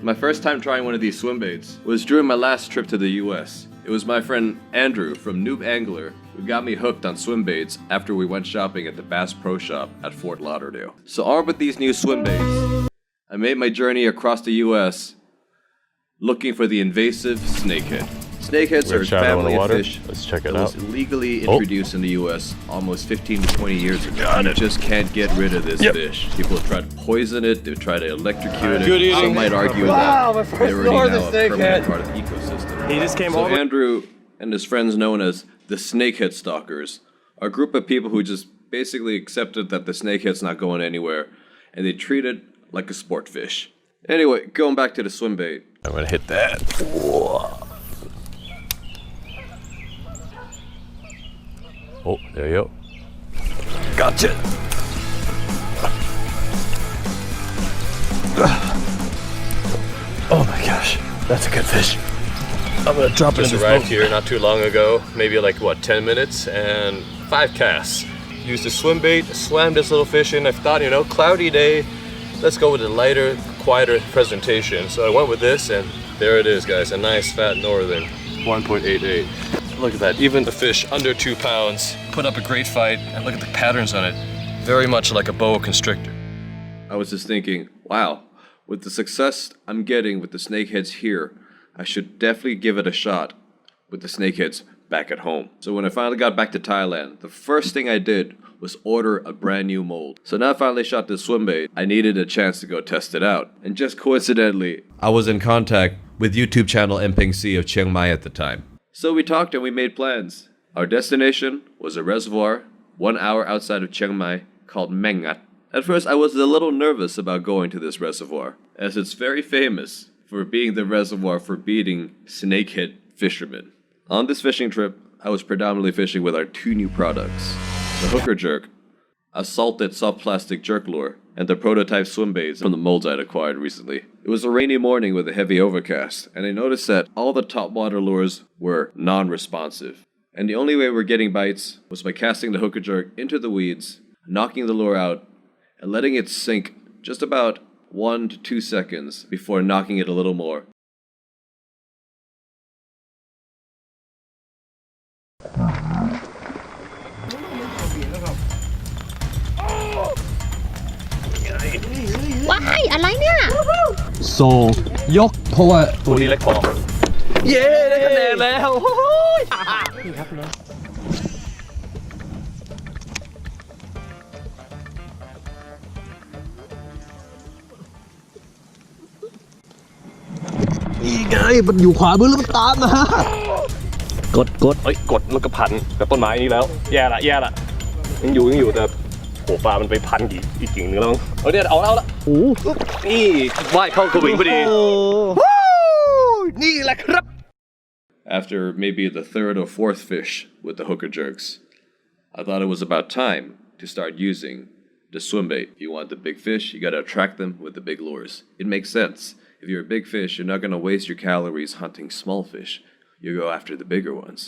My first time trying one of these swim baits was during my last trip to the US. It was my friend Andrew from Noob Angler who got me hooked on swim baits after we went shopping at the Bass Pro Shop at Fort Lauderdale. So armed with these new swim baits, I made my journey across the US looking for the invasive snakehead. Snakeheads are a family of fish that was illegally introduced in the US almost 15 to 20 years ago. You just can't get rid of this fish. People have tried to poison it, they've tried to electrocute it. Some might argue that they're already now a permanent part of the ecosystem. He just came so over. Andrew and his friends known as the snakehead stalkers are a group of people who just basically accepted that the snakehead's not going anywhere and they treat it like a sport fish. Anyway, going back to the swim bait. I'm gonna hit that. Oh, there you go. Gotcha! Oh my gosh, that's a good fish. I'm gonna drop it in this arrived boat. Here not too long ago, maybe like what, 10 minutes and 5 casts. Used a swim bait, slammed this little fish in. I thought, cloudy day, let's go with a lighter, quieter presentation. So I went with this and there it is, guys, a nice fat northern, 1.88. Look at that, even the fish under 2 pounds put up a great fight, and look at the patterns on it. Very much like a boa constrictor. I was just thinking, wow, with the success I'm getting with the snakeheads here, I should definitely give it a shot with the snakeheads back at home. So when I finally got back to Thailand, the first thing I did was order a brand new mold. So now I finally shot this swim bait, I needed a chance to go test it out. And just coincidentally, I was in contact with YouTube channel Emping C of Chiang Mai at the time. So we talked and we made plans. Our destination was a reservoir 1 hour outside of Chiang Mai called Mae Ngat. At first I was a little nervous about going to this reservoir, as it's very famous for being the reservoir for beating snakehead fishermen. On this fishing trip, I was predominantly fishing with our 2 new products, the hooker jerk, a salted soft plastic jerk lure, and the prototype swim baits from the molds I'd acquired recently. It was a rainy morning with a heavy overcast, and I noticed that all the topwater lures were non-responsive. And the only way we're getting bites was by casting the hooker jerk into the weeds, knocking the lure out, and letting it sink just about 1 to 2 seconds before knocking it a little more. Why? อะไรเนี่ย So ยกเพราะว่าตัวนี้ เล็กพอ เย้ได้คะแนนแล้วนี่ครับนะนี่ไงมันอยู่ขวามือแล้วมันตามนะกดเอ้ยกดแล้วก็พันกับต้นไม้นี้แล้วแย่ละยังอยู่แต่โหปลามันไปพันอีกกิ่งนึงแล้วเนี่ยเอาละโอ้นี่ว่ายเข้ากระวิงพอดีนี่แหละครับ After maybe the 3rd or 4th fish with the hooker jerks, I thought it was about time to start using the swim bait. If you want the big fish, you gotta attract them with the big lures. It makes sense. If you're a big fish, you're not gonna waste your calories hunting small fish. You go after the bigger ones.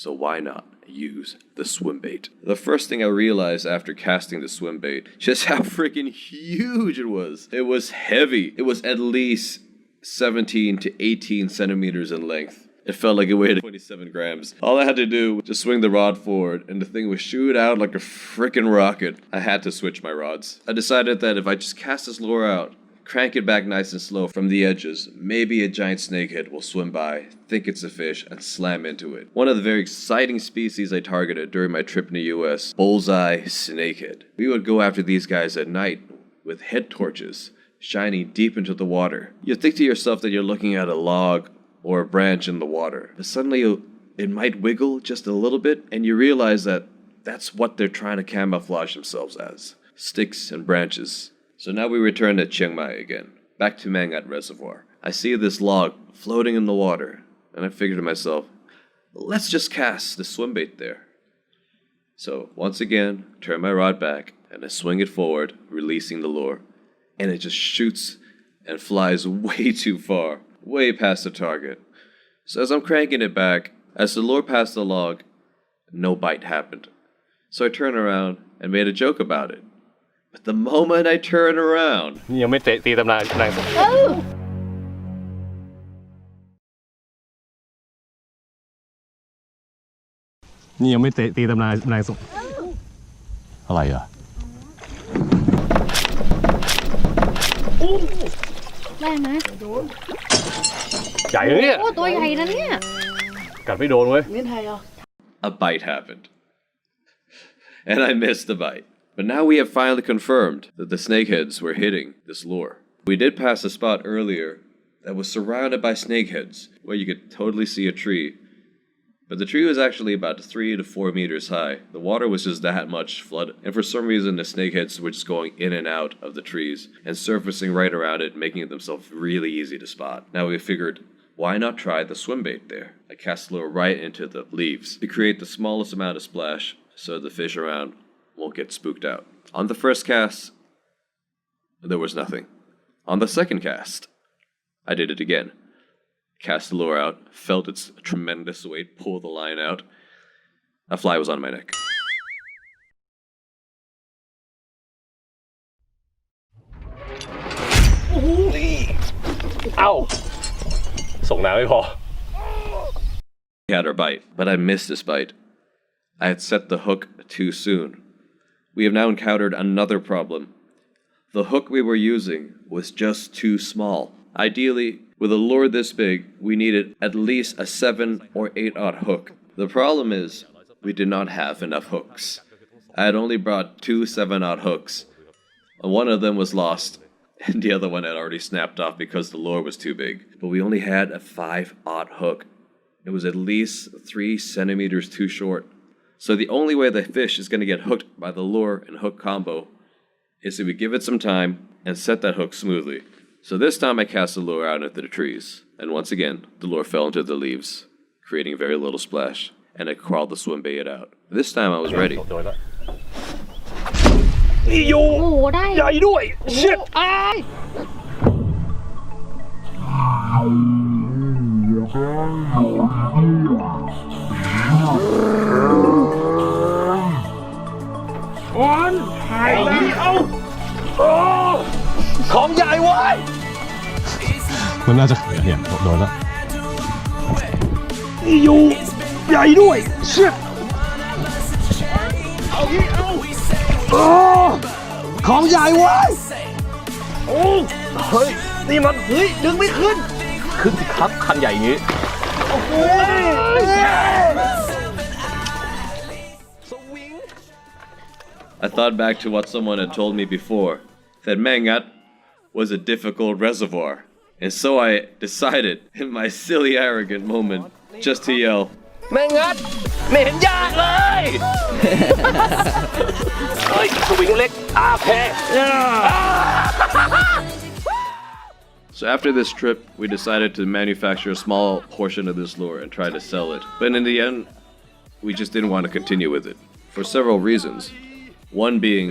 So why not use the swim bait? The first thing I realized after casting the swim bait, just how freaking huge it was. It was heavy. It was at least 17 to 18 centimeters in length. It felt like it weighed 27 grams. All I had to do was just swing the rod forward and the thing would shoot out like a freaking rocket. I had to switch my rods. I decided that if I just cast this lure out, crank it back nice and slow from the edges, maybe a giant snakehead will swim by, think it's a fish, and slam into it. One of the very exciting species I targeted during my trip in the US, bullseye snakehead. We would go after these guys at night with head torches, shining deep into the water. You think to yourself that you're looking at a log or a branch in the water, but suddenly it might wiggle just a little bit, and you realize that that's what they're trying to camouflage themselves as, sticks and branches. So now we return to Chiang Mai again, back to Mae Ngat Reservoir. I see this log floating in the water, and I figure to myself, let's just cast the swim bait there. So once again, turn my rod back, and I swing it forward, releasing the lure, and it just shoots and flies way too far, way past the target. So as I'm cranking it back, as the lure passed the log, no bite happened. So I turned around and made a joke about it. But the moment I turn around, นี่ยังไม่ตีตำนานสุดอะไรอ่ะ ได้ไหม ใหญ่เลยเนี่ย โอ้ตัวใหญ่นะเนี่ย กัดไม่โดนเว้ย A bite happened. And I missed the bite. But now we have finally confirmed that the snakeheads were hitting this lure. We did pass a spot earlier that was surrounded by snakeheads, where you could totally see a tree. But the tree was actually about 3 to 4 meters high. The water was just that much flooded. And for some reason, the snakeheads were just going in and out of the trees and surfacing right around it, making themselves really easy to spot. Now we figured, why not try the swimbait there? I cast the lure right into the leaves to create the smallest amount of splash so the fish around won't get spooked out. On the first cast, there was nothing. On the second cast, I did it again. Cast the lure out, felt its tremendous weight pull the line out. A fly was on my neck. เอ้าส่งน้ำไม่พอ We had our bite, but I missed this bite. I had set the hook too soon. We have now encountered another problem. The hook we were using was just too small. Ideally, with a lure this big, we needed at least a 7 or 8-aught hook. The problem is, we did not have enough hooks. I had only brought 2 7-aught hooks. One of them was lost, and the other one had already snapped off because the lure was too big. But we only had a 5-aught hook. It was at least 3 centimeters too short. So the only way the fish is going to get hooked by the lure and hook combo is if we give it some time and set that hook smoothly. So this time I cast the lure out into the trees, and once again, the lure fell into the leaves, creating very little splash, and I crawled the swimbait out. This time I was ready. นี่อยู่ โอ้โหได้ ใหญ่ด้วย shit อ้าย ของใหญ่เว้ยมันน่าจะเนี่ยโดนแล้วนี่อยู่ใหญ่ด้วย shit ของใหญ่เว้ยโอ้เฮ้ยนี่มันเฮ้ยดึงไม่ขึ้นขึ้นสิครับคันใหญ่อย่างงี้โอ้โห I thought back to what someone had told me before, that Mangat was a difficult reservoir. And so I decided, in my silly arrogant moment, just to yell, แม่งัดไม่เห็นยากเลยเฮ้ยสวิงเล็กโอเค So after this trip, we decided to manufacture a small portion of this lure and try to sell it. But in the end, we just didn't want to continue with it, for several reasons. One being,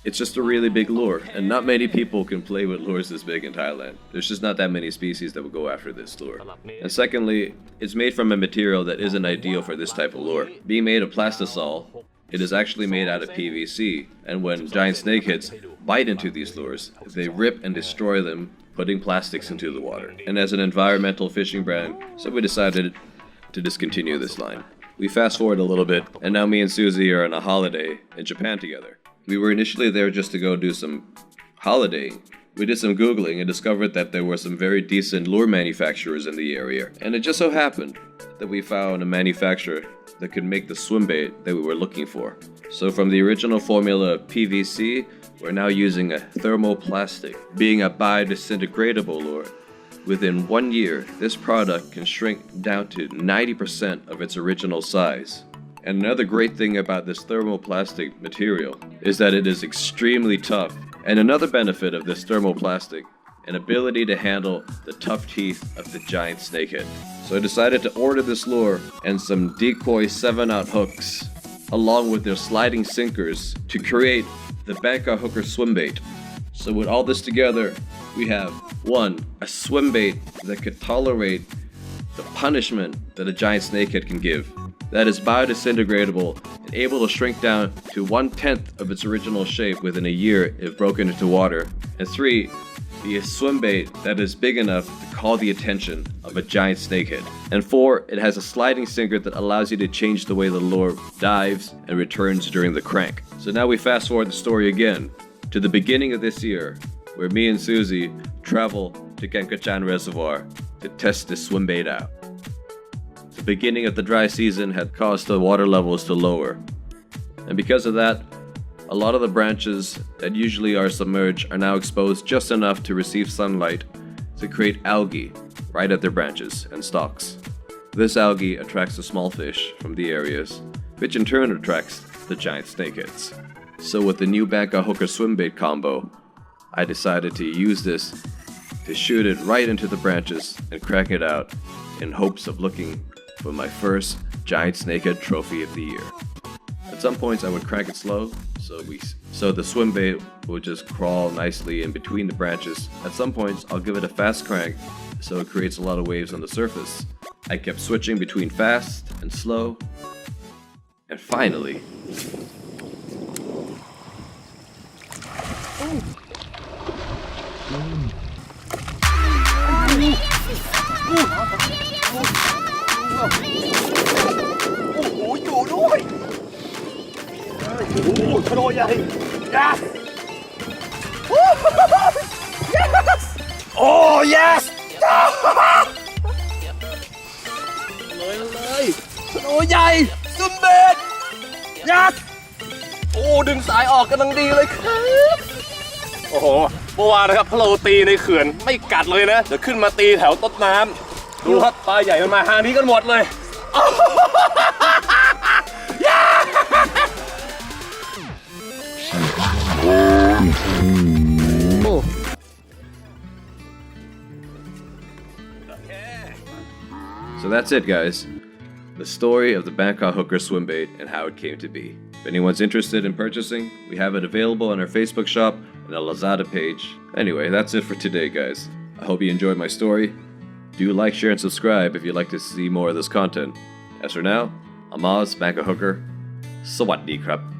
it's just a really big lure, and not many people can play with lures this big in Thailand. There's just not that many species that would go after this lure. And secondly, it's made from a material that isn't ideal for this type of lure. Being made of plastisol, it is actually made out of PVC, and when giant snakeheads bite into these lures, they rip and destroy them, putting plastics into the water. And as an environmental fishing brand, so we decided to discontinue this line. We fast forward a little bit, and now me and Susie are on a holiday in Japan together. We were initially there just to go do some holidaying. We did some Googling and discovered that there were some very decent lure manufacturers in the area. And it just so happened that we found a manufacturer that could make the swimbait that we were looking for. So from the original formula of PVC, we're now using a thermoplastic, being a biodegradable lure. Within 1 year, this product can shrink down to 90% of its original size. And another great thing about this thermoplastic material is that it is extremely tough. And another benefit of this thermoplastic, an ability to handle the tough teeth of the giant snakehead. So I decided to order this lure and some decoy 7-aught hooks, along with their sliding sinkers, to create the Bangkokhooker swimbait. So with all this together, we have 1. A swimbait that could tolerate the punishment that a giant snakehead can give. That is biodegradable and able to shrink down to 1/10 of its original shape within a year if broken into water. And 3. be a swim bait that is big enough to call the attention of a giant snakehead. And 4, it has a sliding sinker that allows you to change the way the lure dives and returns during the crank. So now we fast forward the story again to the beginning of this year, where me and Susie travel to Kankachan Reservoir to test this swim bait out. The beginning of the dry season had caused the water levels to lower, and because of that, a lot of the branches that usually are submerged are now exposed just enough to receive sunlight to create algae right at their branches and stalks. This algae attracts the small fish from the areas, which in turn attracts the giant snakeheads. So with the new Bangkokhooker swimbait combo, I decided to use this to shoot it right into the branches and crack it out in hopes of looking for my first giant snakehead trophy of the year. At some points I would crank it slow, so the swim bait would just crawl nicely in between the branches. At some points I'll give it a fast crank so it creates a lot of waves on the surface. I kept switching between fast and slow, and finally... Oh yes เลยโอ้ใหญ่ซุ่มเบสยักษ์โอ้ดึงสายออกกำลังดีเลยครับ โอ้โหเมื่อวานนะครับพอเราตีในเขื่อนไม่กัดเลยนะเดี๋ยวขึ้นมาตีแถวต้นน้ำดูครับปลาใหญ่มันมาทางนี้กันหมดเลย So that's it, guys. The story of the Bangkokhooker swimbait and how it came to be. If anyone's interested in purchasing, we have it available on our Facebook shop and a Lazada page. Anyway, that's it for today, guys. I hope you enjoyed my story. Do like, share, and subscribe if you'd like to see more of this content. As for now, I'm Oz Bangkokhooker. Sawadee krap.